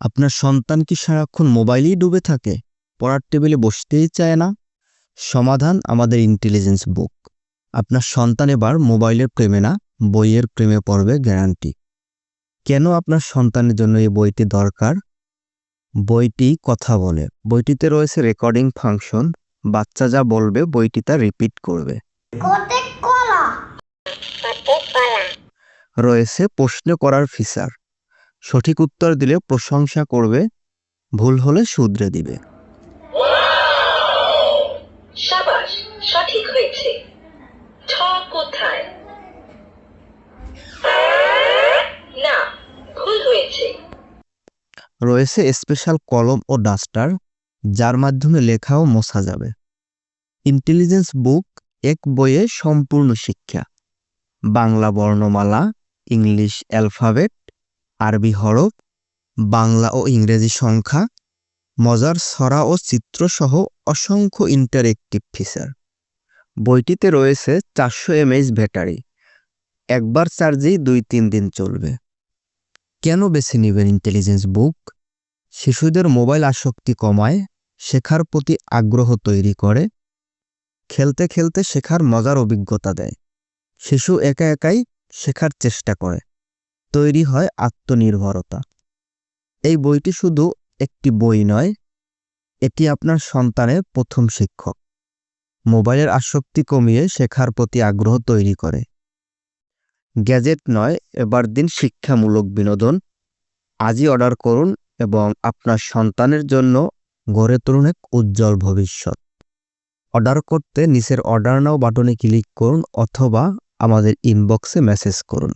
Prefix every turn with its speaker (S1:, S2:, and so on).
S1: আপনার সন্তান কি সারাক্ষণ মোবাইলেই ডুবে থাকে, পড়ার টেবিলে বসতেই চায় না? সমাধান আমাদের ইন্টেলিজেন্স বুক। আপনার সন্তান এবার মোবাইলের প্রেমে না, বইয়ের প্রেমে পড়বে, গ্যারান্টি। কেন আপনার সন্তানের জন্য এই বইটি দরকার? বইটি কথা বলে। বইটিতে রয়েছে রেকর্ডিং ফাংশন। বাচ্চা যা বলবে বইটি তা রিপিট করবে। রয়েছে প্রশ্ন করার ফিচার। সঠিক উত্তর দিলে প্রশংসা করবে, ভুল হলে শুধরে দিবে।
S2: শাবাশ, সঠিক হয়েছে। ঠ কোথায়? না, ভুল হয়েছে।
S1: রয়েছে স্পেশাল কলম ও ডাস্টার, যার মাধ্যমে লেখাও মোছা যাবে। ইন্টেলিজেন্স বুক এক বইয়ে সম্পূর্ণ শিক্ষা। বাংলা বর্ণমালা, ইংলিশ অ্যালফাবেট, আরবি হরফ, বাংলা ও ইংরেজি সংখ্যা, মজার ছড়া ও চিত্রসহ অসংখ্য ইন্টারেক্টিভ ফিচার। বইটিতে রয়েছে 400 mAh ব্যাটারি। একবার চার্জেই 2-3 দিন চলবে। কেন বেছে নেবেন ইন্টেলিজেন্স বুক? শিশুদের মোবাইল আসক্তি কমায়, শেখার প্রতি আগ্রহ তৈরি করে, খেলতে খেলতে শেখার মজার অভিজ্ঞতা দেয়। শিশু একা একাই শেখার চেষ্টা করে, তৈরি হয় আত্মনির্ভরতা। এই বইটি শুধু একটি বই নয়, এটি আপনার সন্তানের প্রথম শিক্ষক। মোবাইলের আসক্তি কমিয়ে শেখার প্রতি আগ্রহ তৈরি করে। গ্যাজেট নয়, এবার দিন শিক্ষামূলক বিনোদন। আজই অর্ডার করুন এবং আপনার সন্তানের জন্য গড়ে তুলুন এক উজ্জ্বল ভবিষ্যৎ। অর্ডার করতে নিচের অর্ডার নাও বাটনে ক্লিক করুন অথবা আমাদের ইনবক্সে মেসেজ করুন।